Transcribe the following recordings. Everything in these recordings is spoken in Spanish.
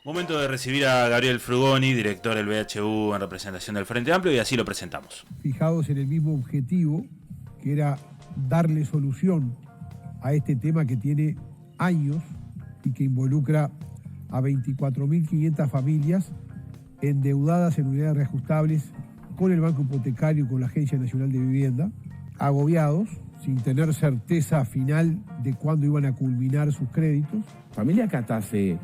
Momento de recibir a Gabriel Frugoni, director del BHU en representación del Frente Amplio, y así lo presentamos. Fijados en el mismo objetivo, que era darle solución a este tema que tiene años y que involucra a 24.500 familias endeudadas en unidades reajustables con el Banco Hipotecario y con la Agencia Nacional de Vivienda, agobiados, sin tener certeza final de cuándo iban a culminar sus créditos. Familias que hasta hace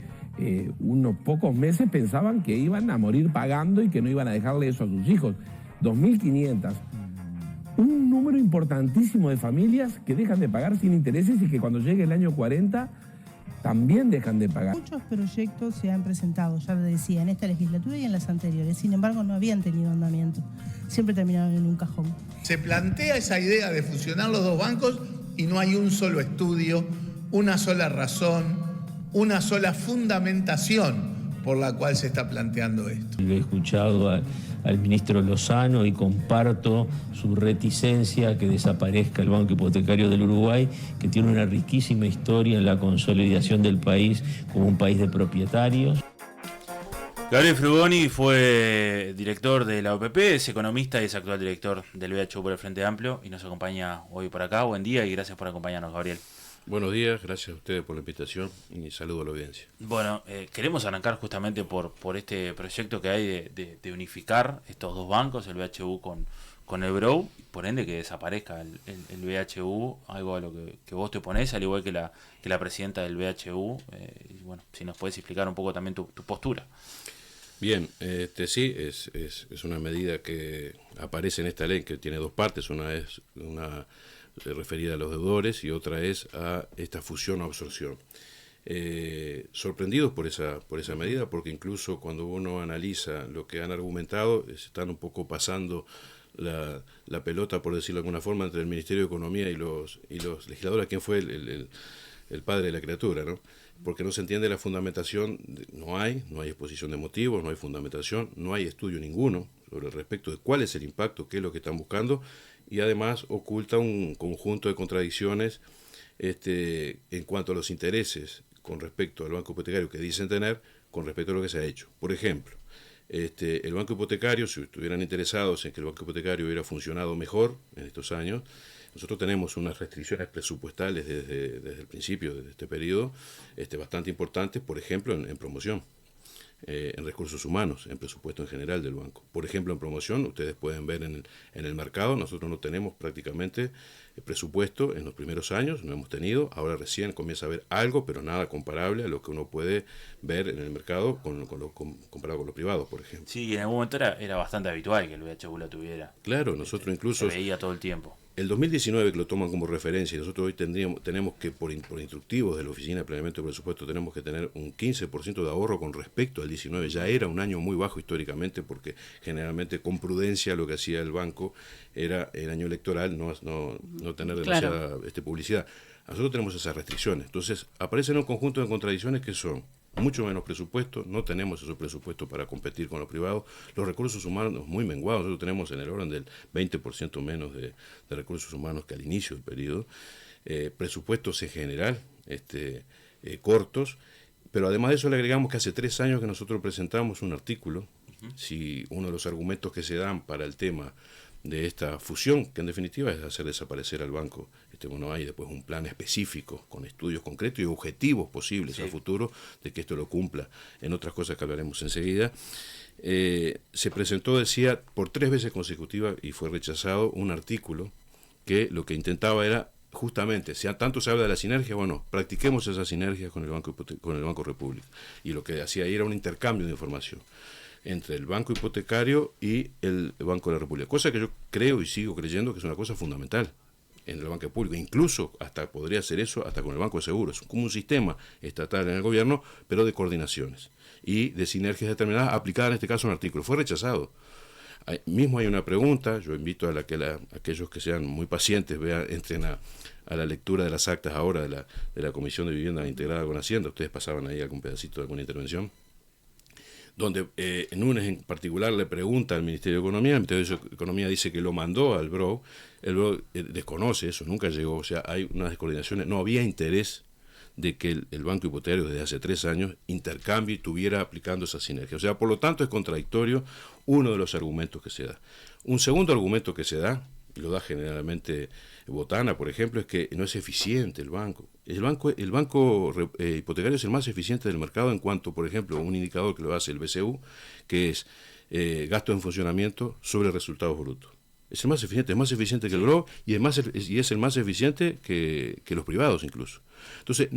unos pocos meses pensaban que iban a morir pagando y que no iban a dejarle eso a sus hijos. 2.500. Un número importantísimo de familias que dejan de pagar sin intereses y que cuando llegue el año 40 también dejan de pagar. Muchos proyectos se han presentado, ya lo decía, en esta legislatura y en las anteriores. Sin embargo, no habían tenido andamiento. Siempre terminaron en un cajón. Se plantea esa idea de fusionar los dos bancos y no hay un solo estudio, una sola razón, una sola fundamentación por la cual se está planteando esto. Lo he escuchado al ministro Lozano y comparto su reticencia a que desaparezca el Banco Hipotecario del Uruguay, que tiene una riquísima historia en la consolidación del país como un país de propietarios. Gabriel Frugoni fue director de la OPP, es economista y es actual director del BHU por el Frente Amplio y nos acompaña hoy por acá. Buen día y gracias por acompañarnos, Gabriel. Buenos días, gracias a ustedes por la invitación y saludo a la audiencia. Bueno, queremos arrancar justamente por este proyecto que hay de unificar estos dos bancos, el BHU con el BROW, por ende que desaparezca el BHU, algo a lo que vos te ponés, al igual que la presidenta del BHU. Y bueno, si nos podés explicar un poco también tu postura. Bien, sí, es una medida que aparece en esta ley que tiene dos partes, una es una referida a los deudores y otra es a esta fusión o absorción. Sorprendidos por esa medida, porque incluso cuando uno analiza lo que han argumentado, se están un poco pasando la pelota, por decirlo de alguna forma, entre el Ministerio de Economía y los legisladores, quién fue el padre de la criatura, ¿no? Porque no se entiende la fundamentación, no hay exposición de motivos, no hay fundamentación, no hay estudio ninguno sobre el respecto de cuál es el impacto, qué es lo que están buscando, y además oculta un conjunto de contradicciones en cuanto a los intereses con respecto al banco hipotecario que dicen tener, con respecto a lo que se ha hecho. Por ejemplo, el banco hipotecario, si estuvieran interesados en que el banco hipotecario hubiera funcionado mejor en estos años, nosotros tenemos unas restricciones presupuestales desde el principio de este periodo bastante importantes, por ejemplo, en promoción, en recursos humanos, en presupuesto en general del banco. Por ejemplo, en promoción, ustedes pueden ver en el mercado, nosotros no tenemos prácticamente presupuesto en los primeros años, no hemos tenido, ahora recién comienza a haber algo, pero nada comparable a lo que uno puede ver en el mercado comparado con lo privado, por ejemplo. Sí, y en algún momento era bastante habitual que el BHU la tuviera. Claro, nosotros incluso se veía todo el tiempo. El 2019 que lo toman como referencia y nosotros hoy tenemos que, por instructivos de la Oficina de Planeamiento de Presupuesto, tenemos que tener un 15% de ahorro con respecto al 19. Ya era un año muy bajo históricamente porque generalmente con prudencia lo que hacía el banco era el año electoral no tener demasiada publicidad. Nosotros tenemos esas restricciones. Entonces aparecen un conjunto de contradicciones que son mucho menos presupuesto, no tenemos esos presupuestos para competir con los privados, los recursos humanos muy menguados, nosotros tenemos en el orden del 20% menos de recursos humanos que al inicio del periodo, presupuestos en general cortos, pero además de eso le agregamos que hace 3 años que nosotros presentamos un artículo, si uno de los argumentos que se dan para el tema de esta fusión, que en definitiva es hacer desaparecer al banco, no hay después un plan específico con estudios concretos y objetivos posibles al futuro de que esto lo cumpla, en otras cosas que hablaremos enseguida. Se presentó, decía, por 3 veces consecutivas y fue rechazado un artículo que lo que intentaba era justamente, si tanto se habla de la sinergia, bueno, practiquemos esa sinergia con el Banco República, y lo que hacía ahí era un intercambio de información entre el Banco Hipotecario y el Banco de la República, cosa que yo creo y sigo creyendo que es una cosa fundamental en el banco público, incluso hasta podría ser eso hasta con el Banco de Seguros, como un sistema estatal en el gobierno, pero de coordinaciones y de sinergias determinadas, aplicada en este caso a un artículo. Fue rechazado. Mismo hay una pregunta, yo invito a aquellos que sean muy pacientes, entren a la lectura de las actas ahora de la Comisión de Vivienda integrada con Hacienda, ustedes pasaban ahí algún pedacito de alguna intervención, donde en una en particular le pregunta al Ministerio de Economía, el Ministerio de Economía dice que lo mandó al BROW, el BROW desconoce eso, nunca llegó, o sea, hay unas descoordinaciones, no había interés de que el banco hipotecario desde hace 3 años intercambie y estuviera aplicando esa sinergia. O sea, por lo tanto es contradictorio uno de los argumentos que se da. Un segundo argumento que se da, y lo da generalmente Botana, por ejemplo, es que no es eficiente el banco. El banco hipotecario es el más eficiente del mercado en cuanto, por ejemplo, un indicador que lo hace el BCU, que es gasto en funcionamiento sobre resultados brutos. Es el más eficiente que el GRO y es el más eficiente que los privados incluso. Entonces,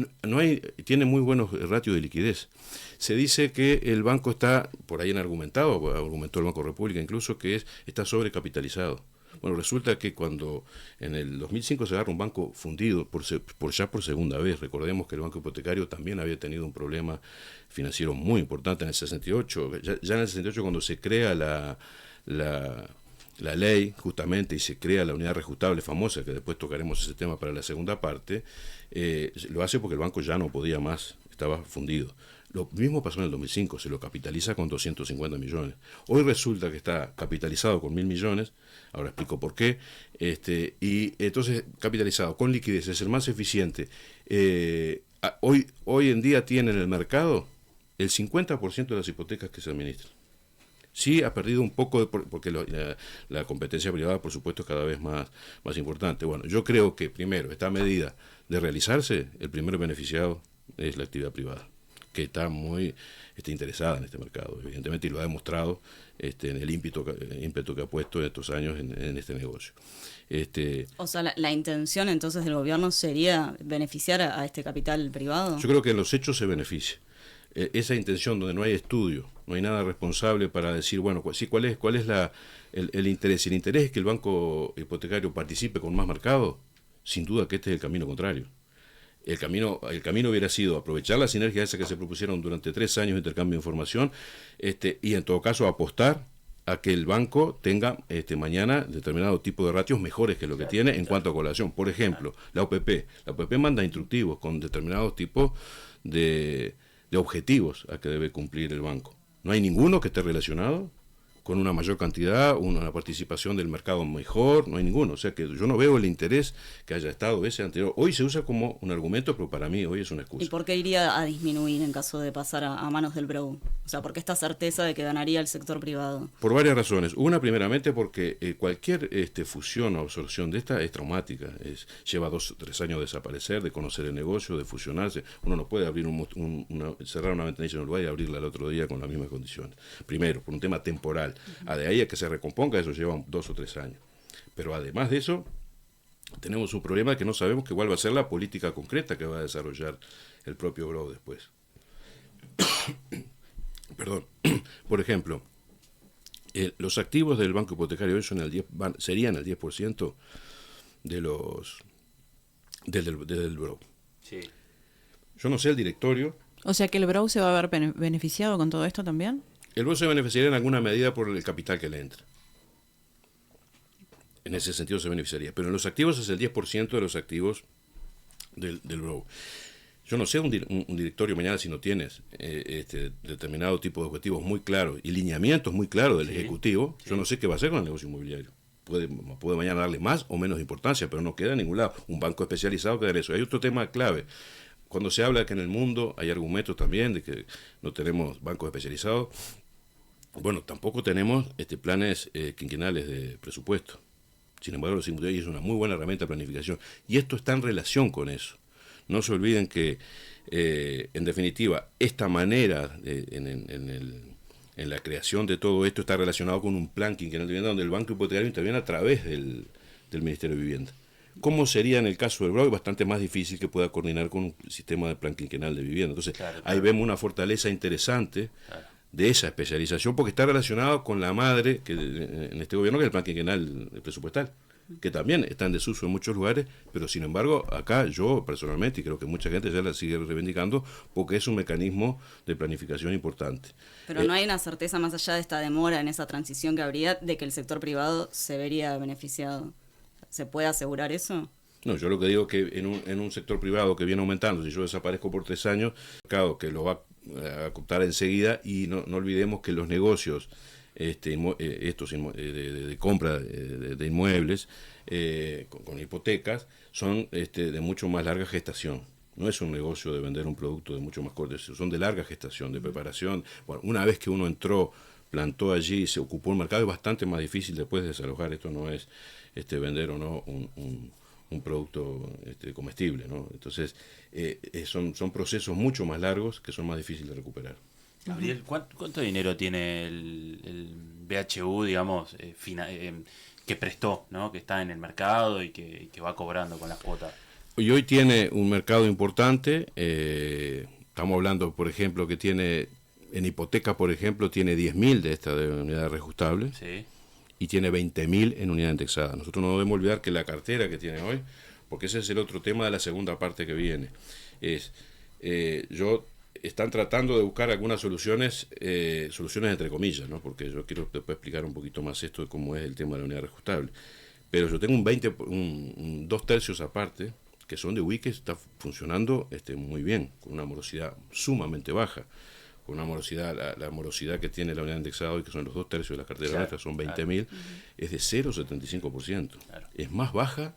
tiene muy buenos ratios de liquidez. Se dice que el banco está, por ahí argumentó el Banco República incluso, que está sobrecapitalizado. Bueno, resulta que cuando en el 2005 se agarra un banco fundido por segunda vez, recordemos que el banco hipotecario también había tenido un problema financiero muy importante en el 68, ya en el 68 cuando se crea la ley justamente y se crea la unidad reajustable famosa, que después tocaremos ese tema para la segunda parte, lo hace porque el banco ya no podía más, estaba fundido. Lo mismo pasó en el 2005, se lo capitaliza con 250 millones. Hoy resulta que está capitalizado con 1.000 millones, ahora explico por qué, y entonces capitalizado con liquidez, es el más eficiente. Hoy en día tiene en el mercado el 50% de las hipotecas que se administran. Sí ha perdido un poco, porque la competencia privada, por supuesto, es cada vez más importante. Bueno, yo creo que primero, esta medida de realizarse, el primer beneficiado es la actividad privada, que está muy interesada en este mercado, evidentemente, y lo ha demostrado en el ímpetu que ha puesto en estos años en este negocio. O sea, la intención entonces del gobierno sería beneficiar a este capital privado. Yo creo que en los hechos se beneficia. Esa intención donde no hay estudio, no hay nada responsable para decir, bueno, sí, ¿cuál es el interés? El interés es que el banco hipotecario participe con más mercado. Sin duda que este es el camino contrario. El camino hubiera sido aprovechar la sinergia esa que se propusieron durante 3 años de intercambio de información, y en todo caso apostar a que el banco tenga mañana determinado tipo de ratios mejores que lo que tiene en cuanto a colación. Por ejemplo, la OPP manda instructivos con determinados tipos de objetivos a que debe cumplir el banco. No hay ninguno que esté relacionado con una mayor cantidad, una participación del mercado mejor, no hay ninguno. O sea que yo no veo el interés que haya estado ese anterior. Hoy se usa como un argumento, pero para mí hoy es una excusa. ¿Y por qué iría a disminuir en caso de pasar a manos del BROU? O sea, ¿por qué esta certeza de que ganaría el sector privado? Por varias razones. Una, primeramente, porque cualquier fusión o absorción de esta es traumática. Lleva 2 o 3 años de desaparecer, de conocer el negocio, de fusionarse. Uno no puede abrir cerrar una ventanilla en Uruguay y abrirla al otro día con las mismas condiciones. Primero, por un tema temporal. De ahí a que se recomponga, eso lleva 2 o 3 años. Pero además de eso, tenemos un problema que no sabemos cuál va a ser la política concreta que va a desarrollar el propio BROU después. Perdón. Por ejemplo, los activos del banco hipotecario hoy serían el 10% del BROU. Sí. Yo no sé el directorio. O sea que el BROU se va a ver beneficiado con todo esto también. El BROU se beneficiaría en alguna medida por el capital que le entra. En ese sentido se beneficiaría. Pero en los activos es el 10% de los activos del BROU. Yo no sé un directorio mañana si no tienes determinado tipo de objetivos muy claros y lineamientos muy claros del Ejecutivo. Sí. Yo no sé qué va a hacer con el negocio inmobiliario. Puede mañana darle más o menos importancia, pero no queda en ningún lado. Un banco especializado queda en eso. Hay otro tema clave. Cuando se habla que en el mundo hay argumentos también de que no tenemos bancos especializados, bueno, tampoco tenemos planes quinquenales de presupuesto. Sin embargo, los inmobiliarios es una muy buena herramienta de planificación. Y esto está en relación con eso. No se olviden que, en definitiva, esta manera en la creación de todo esto está relacionado con un plan quinquenal de vivienda donde el banco hipotecario interviene a través del Ministerio de Vivienda. ¿Cómo sería en el caso del BROU? Es bastante más difícil que pueda coordinar con un sistema de plan quinquenal de vivienda. Entonces, ahí vemos una fortaleza interesante de esa especialización, porque está relacionado con la madre que en este gobierno, que es el plan quinquenal presupuestal, que también está en desuso en muchos lugares, pero sin embargo acá yo personalmente, y creo que mucha gente ya la sigue reivindicando, porque es un mecanismo de planificación importante. Pero no hay una certeza más allá de esta demora en esa transición que habría de que el sector privado se vería beneficiado. ¿Se puede asegurar eso? No, yo lo que digo es que en un sector privado que viene aumentando, si yo desaparezco por 3 años, mercado que lo va a captar enseguida, y no olvidemos que los negocios de compra de inmuebles con hipotecas son de mucho más larga gestación. No es un negocio de vender un producto de mucho más corte, son de larga gestación, de preparación. Bueno, una vez que uno entró, plantó allí, se ocupó el mercado, es bastante más difícil después de desalojar. Esto no es vender o no un producto comestible, ¿no? Entonces, son procesos mucho más largos que son más difíciles de recuperar. Gabriel, ¿cuánto dinero tiene el BHU, digamos, que prestó, ¿no? Que está en el mercado y que va cobrando con las cuotas? Y hoy tiene un mercado importante. Estamos hablando, por ejemplo, que tiene en hipoteca, por ejemplo, tiene 10.000 de esta de unidad reajustable. Sí. Y tiene 20.000 en unidad indexada. Nosotros no debemos olvidar que la cartera que tiene hoy, porque ese es el otro tema de la segunda parte que viene, están tratando de buscar algunas soluciones entre comillas, ¿no? Porque yo quiero después explicar un poquito más esto de cómo es el tema de la unidad reajustable. Pero yo tengo un 2/3 aparte, que son de WIC, que está funcionando muy bien, con una morosidad sumamente baja. Con una morosidad, la morosidad que tiene la unidad indexada hoy, que son los 2/3 de la cartera nuestra, son 20.000, es de 0,75%. Claro. Es más baja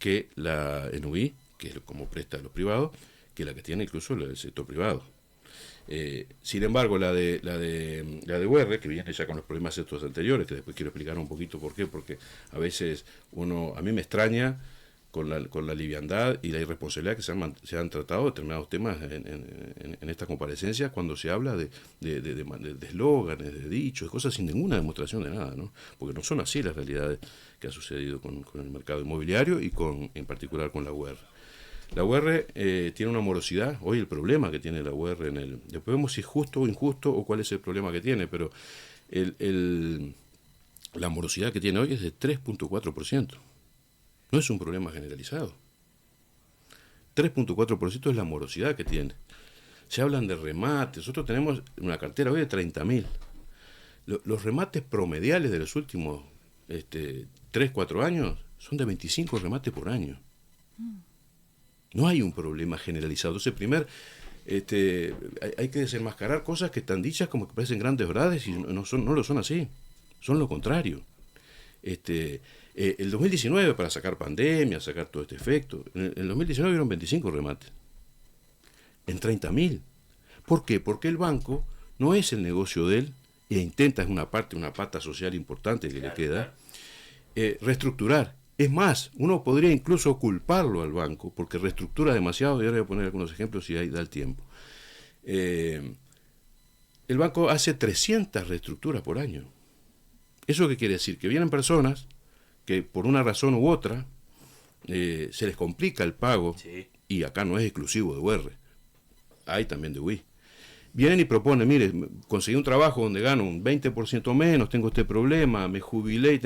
que la NUI, que es como presta a los privados, que la que tiene incluso el sector privado. Sin embargo, la de UR, que viene ya con los problemas estos anteriores, que después quiero explicar un poquito por qué, porque a veces a mí me extraña con la liviandad y la irresponsabilidad que se han tratado determinados temas en esta comparecencia, cuando se habla de eslóganes, de dichos, de cosas sin ninguna demostración de nada, ¿no? Porque no son así las realidades que ha sucedido con el mercado inmobiliario y en particular con la UR. La UR tiene una morosidad. Hoy el problema que tiene la UR después vemos si es justo o injusto o cuál es el problema que tiene, pero la morosidad que tiene hoy es de 3.4%. No es un problema generalizado. 3.4% es la morosidad que tiene. Se hablan de remates. Nosotros tenemos una cartera hoy de 30.000. Los remates promediales de los últimos 3-4 años son de 25 remates por año. No hay un problema generalizado. Entonces, hay que desenmascarar cosas que están dichas como que parecen grandes verdades y no lo son así. Son lo contrario. El 2019, para sacar pandemia, sacar todo este efecto, en el 2019 hubieron 25 remates. En 30.000. ¿Por qué? Porque el banco no es el negocio de él, e intenta, es una pata social importante que le queda, reestructurar. Es más, uno podría incluso culparlo al banco, porque reestructura demasiado, y ahora voy a poner algunos ejemplos si ahí da el tiempo. El banco hace 300 reestructuras por año. ¿Eso qué quiere decir? Que vienen personas que por una razón u otra se les complica el pago, sí. Y acá no es exclusivo de UR, hay también de UI. Vienen y proponen, mire, conseguí un trabajo donde gano un 20% menos, tengo este problema, me jubilé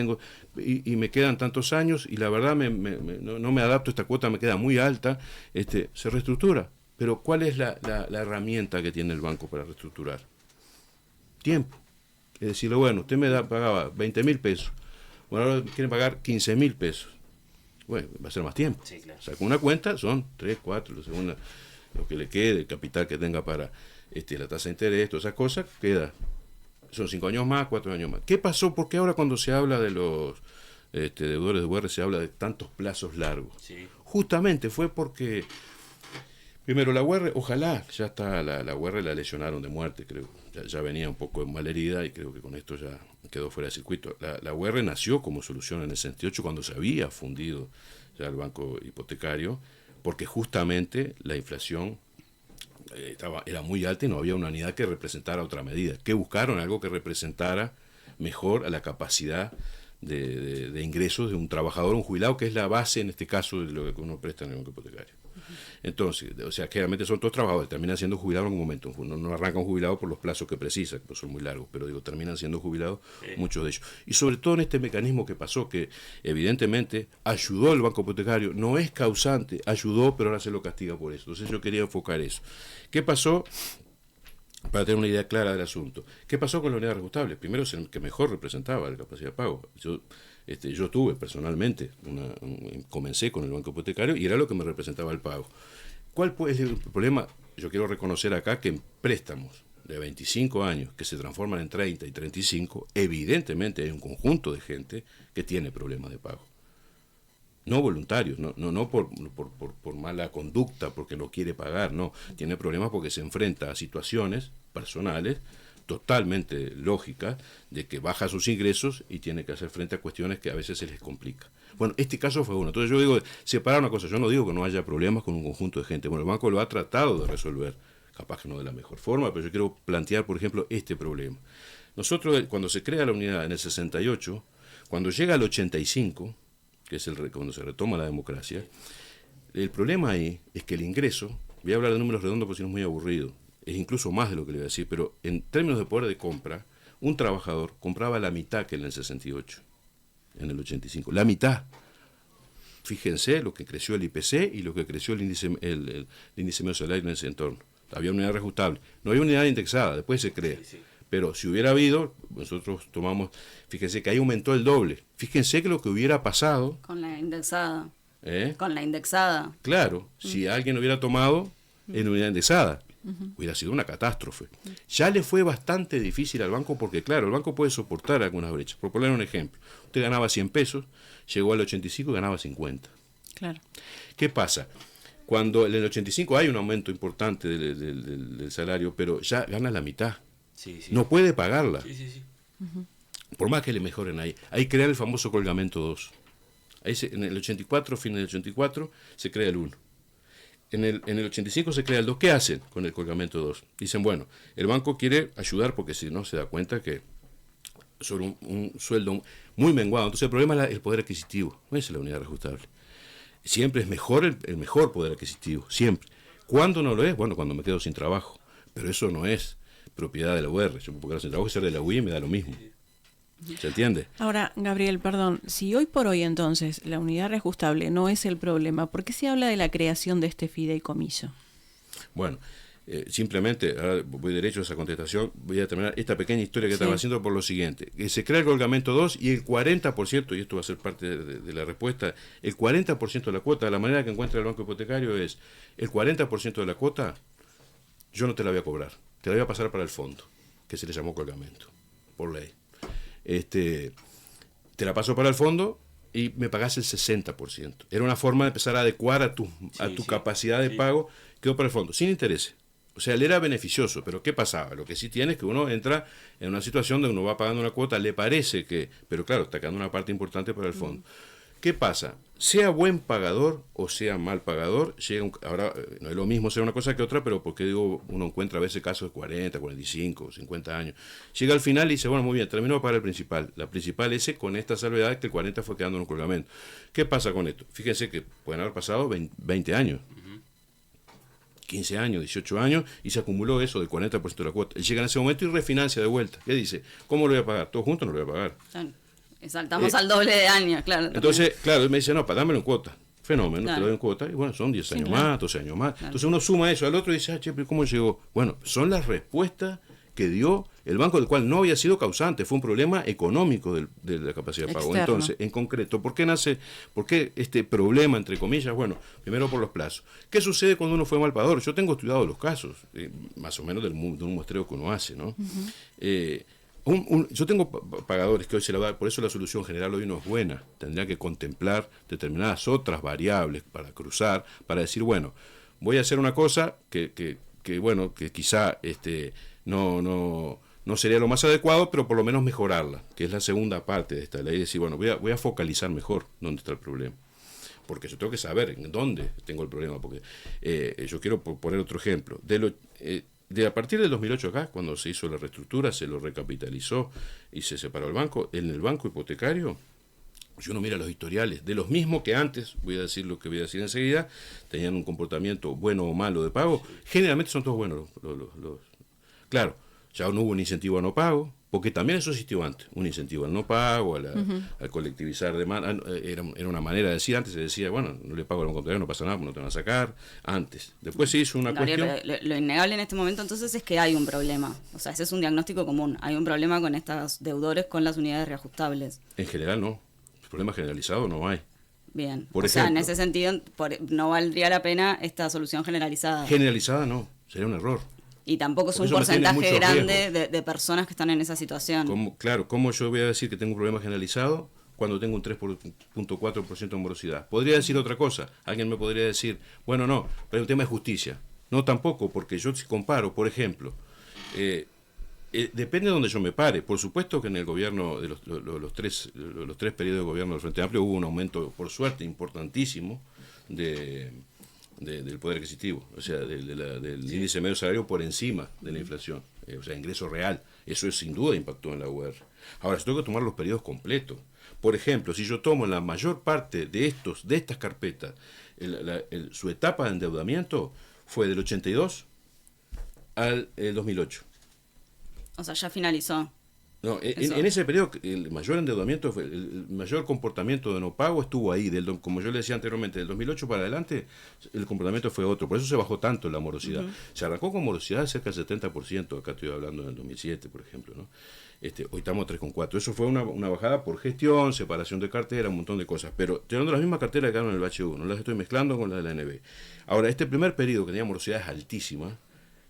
y me quedan tantos años y la verdad no me adapto, esta cuota me queda muy alta, se reestructura. Pero ¿cuál es la herramienta que tiene el banco para reestructurar? Tiempo. Es decir, bueno, usted pagaba 20.000 pesos, bueno, ahora quieren pagar 15.000 pesos. Bueno, va a ser más tiempo. Sí, claro. O sea, con una cuenta son 3, 4, según lo que le quede, el capital que tenga para la tasa de interés, todas esas cosas, son 5 años más, 4 años más. ¿Qué pasó? Porque ahora cuando se habla de los deudores de UR se habla de tantos plazos largos. Sí. Justamente fue porque, primero, la UR, ojalá, ya está, la UR la lesionaron de muerte, creo. Ya venía un poco malherida y creo que con esto ya quedó fuera de circuito. La UR nació como solución en el 68 cuando se había fundido ya el banco hipotecario, porque justamente la inflación era muy alta y no había una unidad que representara otra medida. ¿Qué buscaron? Algo que representara mejor a la capacidad de ingresos de un trabajador, un jubilado, que es la base en este caso de lo que uno presta en el banco hipotecario. Entonces, o sea, generalmente son todos trabajadores, terminan siendo jubilados en algún momento. No arrancan jubilados por los plazos que precisan, que son muy largos, pero terminan siendo jubilados muchos de ellos. Y sobre todo en este mecanismo que pasó, que evidentemente ayudó el banco hipotecario, no es causante, ayudó, pero ahora se lo castiga por eso. Entonces yo quería enfocar eso. ¿Qué pasó? Para tener una idea clara del asunto. ¿Qué pasó con la unidad reajustable? Primero es el que mejor representaba la capacidad de pago. Yo tuve personalmente, comencé con el banco hipotecario y era lo que me representaba el pago. ¿Cuál es el problema? Yo quiero reconocer acá que en préstamos de 25 años que se transforman en 30 y 35, evidentemente hay un conjunto de gente que tiene problemas de pago. no voluntarios, no por mala conducta, porque no quiere pagar, no, tiene problemas porque se enfrenta a situaciones personales totalmente lógicas de que baja sus ingresos y tiene que hacer frente a cuestiones que a veces se les complica. Bueno, este caso fue uno. Entonces yo digo, separar una cosa, yo no digo que no haya problemas con un conjunto de gente. Bueno, el banco lo ha tratado de resolver, capaz que no de la mejor forma, pero yo quiero plantear, por ejemplo, este problema. Nosotros, cuando se crea la unidad en el 68, cuando llega al 85, que es cuando se retoma la democracia, el problema ahí es que el ingreso, voy a hablar de números redondos porque si no es muy aburrido, es incluso más de lo que le voy a decir, pero en términos de poder de compra, un trabajador compraba la mitad que en el 68, en el 85, la mitad. Fíjense lo que creció el IPC y lo que creció el índice medio salario en ese entorno. Había unidad reajustable, no había unidad indexada, después se crea. Sí. Pero si hubiera habido, nosotros tomamos, fíjense que ahí aumentó el doble. Fíjense que lo que hubiera pasado... Con la indexada. Con la indexada. Claro, si alguien hubiera tomado en unidad indexada, hubiera sido una catástrofe. Ya le fue bastante difícil al banco porque, claro, el banco puede soportar algunas brechas. Por poner un ejemplo, usted ganaba 100 pesos, llegó al 85 y ganaba 50. Claro. ¿Qué pasa? Cuando en el 85 hay un aumento importante del salario, pero ya gana la mitad. Sí. No puede pagarla. Sí. Por más que le mejoren ahí. Hay que crear el famoso colgamento 2. Ahí en el 84, fin del 84, se crea el 1. En el 85 se crea el 2. ¿Qué hacen con el colgamento 2? Dicen, bueno, el banco quiere ayudar porque si no se da cuenta que sobre un sueldo muy menguado. Entonces el problema es el poder adquisitivo. No es la unidad reajustable. Siempre es mejor el mejor poder adquisitivo. Siempre. ¿Cuándo no lo es? Bueno, cuando me quedo sin trabajo. Pero eso no es propiedad de la UR. Yo me puedo quedar sin trabajo y ser de la UI y me da lo mismo. ¿Se entiende? Ahora, Gabriel, perdón, si hoy por hoy entonces la unidad reajustable no es el problema, ¿por qué se habla de la creación de este fideicomiso? Bueno, simplemente, ahora voy derecho a esa contestación, voy a terminar esta pequeña historia que estaba haciendo por lo siguiente, que se crea el colgamento 2 y el 40%, y esto va a ser parte de la respuesta, el 40% de la cuota, la manera que encuentra el banco hipotecario es, el 40% de la cuota, yo no te la voy a cobrar, te la voy a pasar para el fondo, que se le llamó colgamento, por ley. Te la paso para el fondo y me pagás el 60%. Era una forma de empezar a adecuar a tu capacidad de pago, quedó para el fondo, sin intereses. O sea, le era beneficioso, pero ¿qué pasaba? Lo que sí tiene es que uno entra en una situación donde uno va pagando una cuota, le parece que, pero claro, está quedando una parte importante para el fondo. ¿Qué pasa? Sea buen pagador o sea mal pagador, ahora no es lo mismo ser una cosa que otra, pero porque digo, uno encuentra a veces casos de 40, 45, 50 años. Llega al final y dice, bueno, muy bien, terminó de pagar el principal. La principal ese con esta salvedad que el 40 fue quedando en un colgamento. ¿Qué pasa con esto? Fíjense que pueden haber pasado 20 años. 15 años, 18 años, y se acumuló eso del 40% de la cuota. Él llega en ese momento y refinancia de vuelta. ¿Qué dice? ¿Cómo lo voy a pagar? ¿Todo junto no lo voy a pagar? Saltamos al doble de años, claro. Entonces, claro, él me dice, no, dámelo en cuota. Fenómeno, te lo doy en cuota. Y bueno, son 10 años más, 12 años más. Claro. Entonces uno suma eso al otro y dice, pero ¿cómo llegó? Bueno, son las respuestas que dio el banco, del cual no había sido causante, fue un problema económico de la capacidad de pago. Externo. Entonces, en concreto, ¿por qué este problema, entre comillas? Bueno, primero por los plazos. ¿Qué sucede cuando uno fue mal pagador? Yo tengo estudiado los casos, más o menos de un muestreo que uno hace, ¿no? Yo tengo pagadores que hoy se la da, por eso la solución general hoy no es buena. Tendría que contemplar determinadas otras variables para cruzar, para decir, bueno, voy a hacer una cosa que quizá no sería lo más adecuado, pero por lo menos mejorarla, que es la segunda parte de esta ley, decir, bueno, voy a focalizar mejor dónde está el problema. Porque yo tengo que saber en dónde tengo el problema, porque yo quiero poner otro ejemplo. A partir del 2008 acá, cuando se hizo la reestructura, se lo recapitalizó y se separó el banco, en el banco hipotecario, si uno mira los historiales, de los mismos que antes, voy a decir lo que voy a decir enseguida, tenían un comportamiento bueno o malo de pago, generalmente son todos buenos. Claro, ya no hubo un incentivo a no pago, porque también eso existió antes, un incentivo al no pago, al colectivizar demanda, era una manera de decir, antes se decía, bueno, no le pago al banco hipotecario, no pasa nada, no te van a sacar, antes. Después se hizo una cuestión... Lo innegable en este momento entonces es que hay un problema, o sea, ese es un diagnóstico común, hay un problema con estos deudores con las unidades reajustables. En general no, problema generalizado no hay. Bien, Por ejemplo, en ese sentido no valdría la pena esta solución generalizada. Generalizada no, sería un error. Y tampoco es un porcentaje grande de personas que están en esa situación. ¿Cómo yo voy a decir que tengo un problema generalizado cuando tengo un 3.4% de morosidad. Podría decir otra cosa, alguien me podría decir, bueno, no, pero es un tema de justicia. No, tampoco, porque yo si comparo, por ejemplo, depende de donde yo me pare. Por supuesto que en el gobierno, de los tres periodos de gobierno del Frente Amplio hubo un aumento, por suerte, importantísimo del poder adquisitivo, o sea, del índice medio salario por encima de la inflación, o sea, ingreso real. Eso sin duda impactó en la UR. Ahora, si tengo que tomar los periodos completos, por ejemplo, si yo tomo la mayor parte de estas carpetas, su etapa de endeudamiento fue del 82 al 2008. O sea, ya finalizó. No, en ese periodo el mayor endeudamiento, el mayor comportamiento de no pago estuvo ahí, como yo le decía anteriormente, del 2008 para adelante el comportamiento fue otro, por eso se bajó tanto la morosidad. Se arrancó con morosidad de cerca del 70%, acá estoy hablando del 2007, por ejemplo, ¿no? Hoy estamos a 3,4. Eso fue una bajada por gestión, separación de cartera, un montón de cosas, pero teniendo la misma cartera que ganaron en el BHU, no las estoy mezclando con la de la ANB. Ahora, este primer periodo que tenía morosidades altísimas,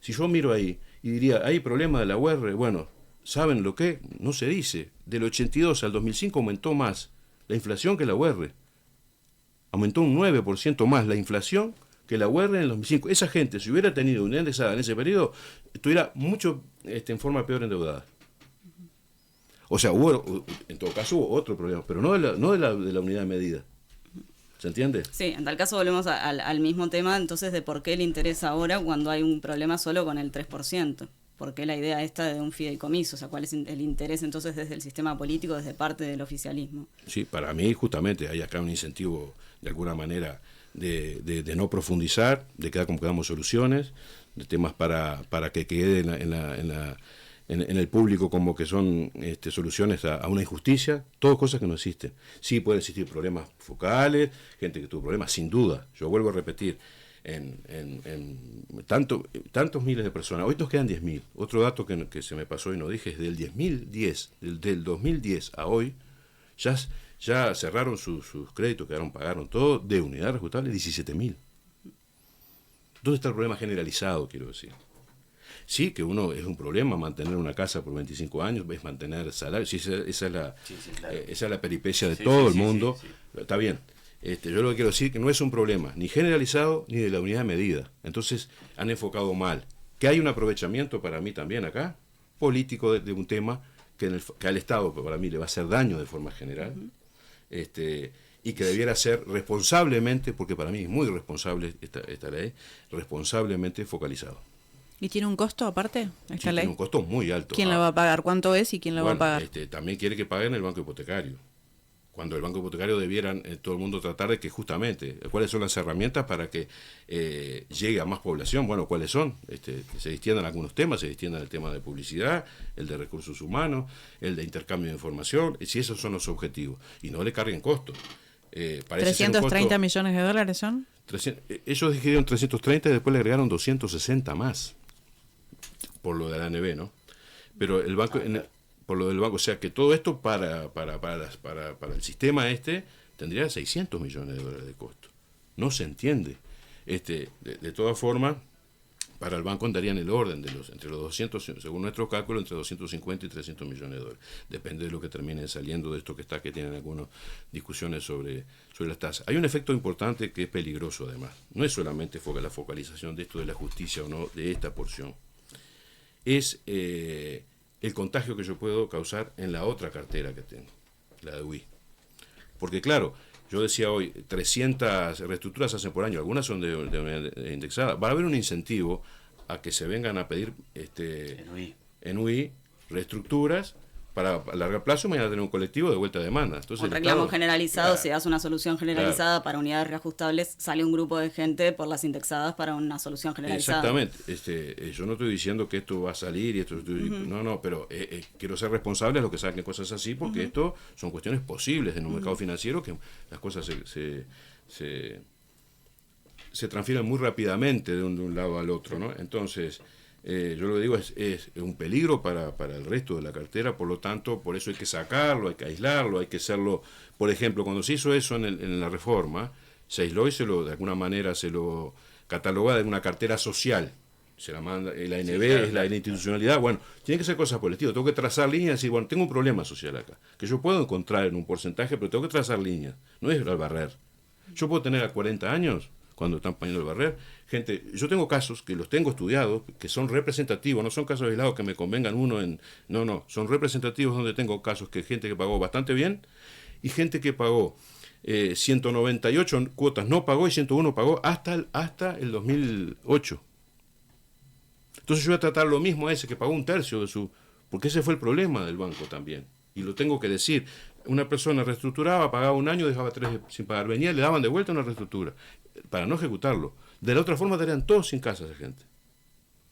si yo miro ahí y diría, ¿hay problema de la UR? Bueno, ¿saben lo que? No se dice. Del 82 al 2005 aumentó más la inflación que la UR. Aumentó un 9% más la inflación que la UR en el 2005. Esa gente, si hubiera tenido una indexada en ese periodo, estuviera mucho en forma peor endeudada. O sea, en todo caso hubo otro problema, pero no de la unidad de medida. ¿Se entiende? Sí, en tal caso volvemos al mismo tema, entonces, de por qué le interesa ahora cuando hay un problema solo con el 3%. ¿Por qué la idea esta de un fideicomiso? O sea, ¿cuál es el interés entonces desde el sistema político, desde parte del oficialismo? Sí, para mí justamente hay acá un incentivo de alguna manera de no profundizar, de que damos soluciones, de temas para que quede en el público como que son soluciones a una injusticia, todas cosas que no existen. Sí pueden existir problemas focales, gente que tuvo problemas, sin duda. Yo vuelvo a repetir, en tantos miles de personas, hoy nos quedan 10.000. Otro dato que se me pasó y no dije es del 2010 a hoy, ya cerraron sus créditos, pagaron todo, de unidad reajustable, 17.000. ¿Dónde está el problema generalizado, quiero decir? Sí, que es un problema mantener una casa por 25 años, es mantener salario, sí, esa es la peripecia de todo el mundo, está bien. Yo lo que quiero decir es que no es un problema ni generalizado ni de la unidad de medida. Entonces han enfocado mal. Que hay un aprovechamiento para mí también acá, político de un tema que al Estado para mí le va a hacer daño de forma general, y que debiera ser responsablemente, porque para mí es muy responsable esta ley, responsablemente focalizado. ¿Y tiene un costo aparte esta ley? Tiene un costo muy alto. ¿Quién la va a pagar? ¿Cuánto es y quién la va a pagar? También quiere que paguen el banco hipotecario. Cuando el banco hipotecario debieran todo el mundo tratar de que justamente, ¿cuáles son las herramientas para que llegue a más población? Bueno, ¿cuáles son? Se distiendan algunos temas, se distiendan el tema de publicidad, el de recursos humanos, el de intercambio de información, si esos son los objetivos. Y no le carguen costos. ¿330 millones de dólares son? Ellos dijeron 330 y después le agregaron 260 más. Por lo de la ANB, ¿no? Pero el banco, por lo del banco, o sea que todo esto para el sistema tendría 600 millones de dólares de costo. No se entiende. De todas formas, para el banco andaría en el orden entre los 200, según nuestro cálculo, entre 250 y 300 millones de dólares. Depende de lo que termine saliendo de esto que tienen algunas discusiones sobre las tasas. Hay un efecto importante que es peligroso además. No es solamente la focalización de esto de la justicia o no de esta porción. Es el contagio que yo puedo causar en la otra cartera que tengo, la de UI. Porque claro, yo decía hoy, 300 reestructuras se hacen por año, algunas son de indexadas. Va a haber un incentivo a que se vengan a pedir en UI reestructuras para a largo plazo, mañana tener un colectivo de vuelta de demanda. Entonces, un reclamo generalizado, si das una solución generalizada para unidades reajustables, sale un grupo de gente por las indexadas para una solución generalizada. Exactamente. Yo no estoy diciendo que esto va a salir, y esto no, pero quiero ser responsable de los que saquen cosas así, porque esto son cuestiones posibles en un mercado financiero, que las cosas se transfieren muy rápidamente de un lado al otro, ¿no? Entonces, yo lo que digo es un peligro para el resto de la cartera, por lo tanto, por eso hay que sacarlo, hay que aislarlo, hay que hacerlo. Por ejemplo, cuando se hizo eso en la reforma, se aisló y de alguna manera se lo cataloga de una cartera social. se la manda, la ANB es la institucionalidad, bueno, tiene que ser cosas por el estilo, tengo que trazar líneas y decir, bueno, tengo un problema social acá, que yo puedo encontrar en un porcentaje, pero tengo que trazar líneas, no es al barrer. Yo puedo tener a 40 años, cuando están poniendo el barrer, gente, yo tengo casos que los tengo estudiados, que son representativos, no son casos aislados que me convengan uno en, no, son representativos donde tengo casos que gente que pagó bastante bien y gente que pagó 198 cuotas no pagó y 101 pagó hasta el 2008. Entonces yo voy a tratar lo mismo a ese que pagó un tercio de su... Porque ese fue el problema del banco también. Y lo tengo que decir. Una persona reestructuraba, pagaba un año, dejaba 3 sin pagar. Venía, le daban de vuelta una reestructura para no ejecutarlo. De la otra forma estarían todos sin casa esa gente.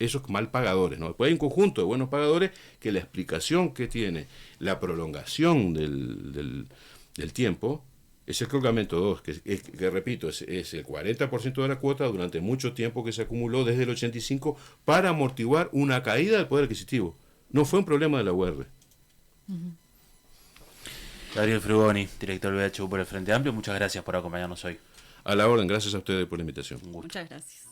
Esos mal pagadores, ¿no? Después hay un conjunto de buenos pagadores que la explicación que tiene la prolongación del tiempo es el crocamento 2, que repito, es el 40% de la cuota durante mucho tiempo que se acumuló desde el 85 para amortiguar una caída del poder adquisitivo. No fue un problema de la UR. Gabriel Frugoni, director del BHU por el Frente Amplio, muchas gracias por acompañarnos hoy. A la orden, gracias a ustedes por la invitación. Muchas gracias.